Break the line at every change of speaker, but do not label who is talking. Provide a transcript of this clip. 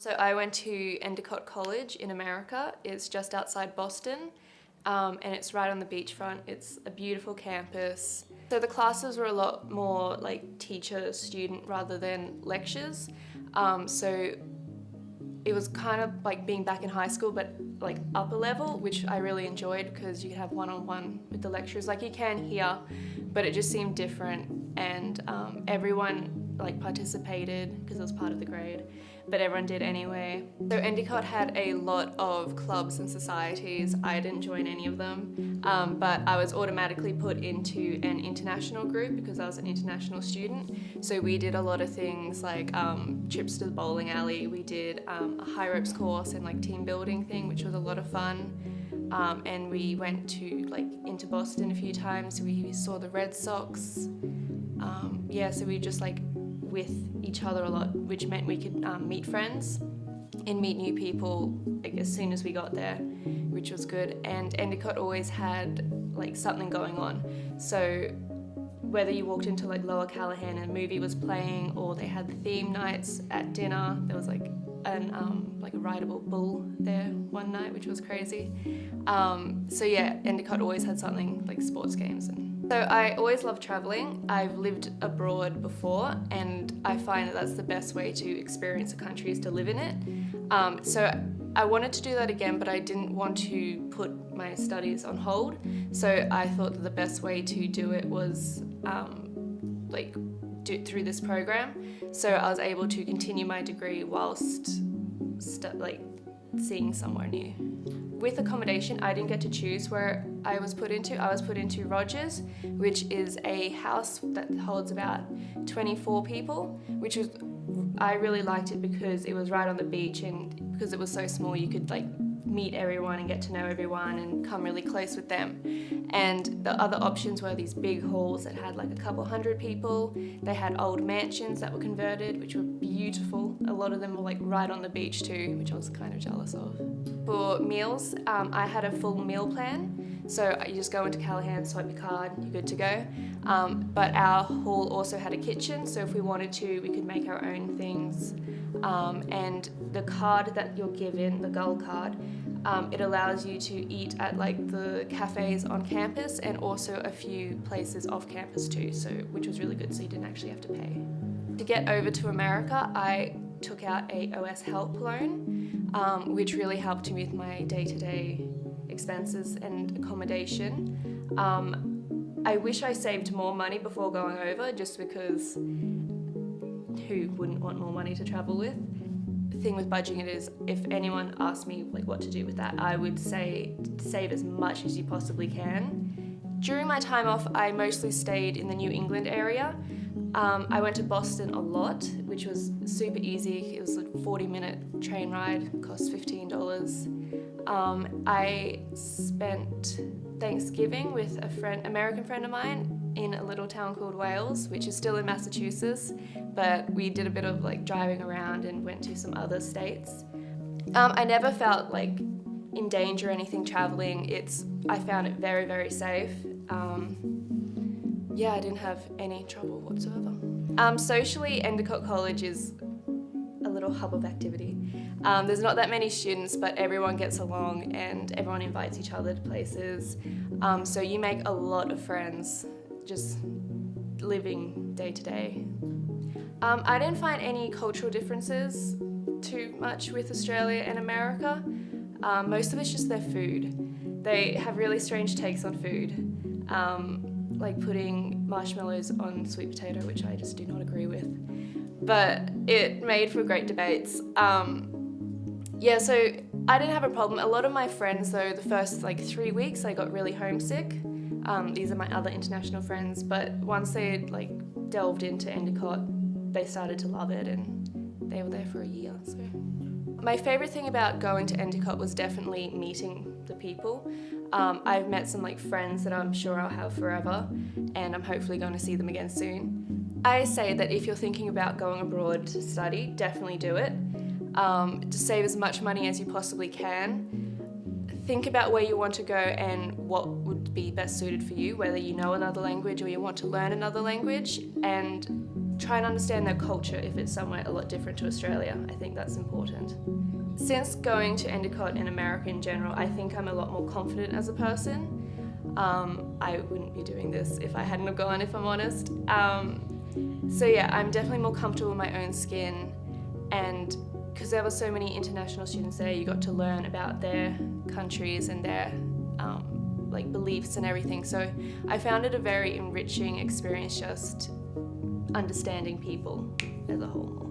So I went to Endicott College in America. It's just outside Boston, and it's right on the beachfront. It's a beautiful campus. So the classes were a lot more like teacher-student rather than lectures. So it was kind of like being back in high school, but like upper level, which I really enjoyed because you could have one-on-one with the lecturers like you can here, but it just seemed different, and everyone like participated because it was part of the grade, but everyone did anyway. So Endicott had a lot of clubs and societies. I didn't join any of them, but I was automatically put into an international group because I was an international student. So we did a lot of things like trips to the bowling alley. We did a high ropes course and like team building thing, which was a lot of fun. And we went to into Boston a few times. We saw the Red Sox. So we just with each other a lot, which meant we could meet friends and meet new people as soon as we got there, which was good. And Endicott always had something going on. So whether you walked into Lower Callahan and a movie was playing, or they had the theme nights at dinner, there was a rideable bull there one night, which was crazy. Endicott always had something like sports games. So I always loved traveling. I've lived abroad before, and I find that that's the best way to experience a country is to live in it. So I wanted to do that again, but I didn't want to put my studies on hold. So I thought that the best way to do it was do it through this program. So I was able to continue my degree whilst seeing somewhere new. With accommodation, I didn't get to choose where I was put into. I was put into Rogers, which is a house that holds about 24 people, I really liked it because it was right on the beach, and because it was so small, you could meet everyone and get to know everyone and come really close with them. And the other options were these big halls that had a couple hundred people. They had old mansions that were converted, which were beautiful. A lot of them were right on the beach too, which I was kind of jealous of. For meals, I had a full meal plan. So you just go into Callahan, swipe your card, you're good to go. But our hall also had a kitchen, so if we wanted to, we could make our own things. And the card that you're given, the Gull card, it allows you to eat at the cafes on campus and also a few places off campus too, which was really good, so you didn't actually have to pay. To get over to America, I took out a OS help loan, which really helped me with my day-to-day expenses and accommodation. I wish I saved more money before going over, just because who wouldn't want more money to travel with? The thing with budgeting is, if anyone asked me what to do with that, I would say save as much as you possibly can. During my time off, I mostly stayed in the New England area. I went to Boston a lot, which was super easy. It was a 40-minute train ride, cost $15. I spent Thanksgiving with American friend of mine in a little town called Wales, which is still in Massachusetts, but we did a bit of driving around and went to some other states. I never felt in danger or anything traveling. I found it very, very safe. I didn't have any trouble whatsoever. Socially, Endicott College is a little hub of activity. There's not that many students, but everyone gets along and everyone invites each other to places. So you make a lot of friends just living day to day. I didn't find any cultural differences too much with Australia and America. Most of it's just their food. They have really strange takes on food. Like putting marshmallows on sweet potato, which I just do not agree with. But it made for great debates. So I didn't have a problem. A lot of my friends though, the first 3 weeks I got really homesick. These are my other international friends, but once they delved into Endicott, they started to love it, and they were there for a year. So my favorite thing about going to Endicott was definitely meeting the people. I've met some friends that I'm sure I'll have forever, and I'm hopefully going to see them again soon. I say that if you're thinking about going abroad to study, definitely do it. To save as much money as you possibly can. Think about where you want to go and what would be best suited for you, whether you know another language or you want to learn another language, and try and understand their culture if it's somewhere a lot different to Australia. I think that's important. Since going to Endicott in America in general, I think I'm a lot more confident as a person. I wouldn't be doing this if I hadn't have gone, if I'm honest. So yeah, I'm definitely more comfortable in my own skin, and because there were so many international students there, you got to learn about their countries and their like beliefs and everything. So I found it a very enriching experience, just understanding people as a whole.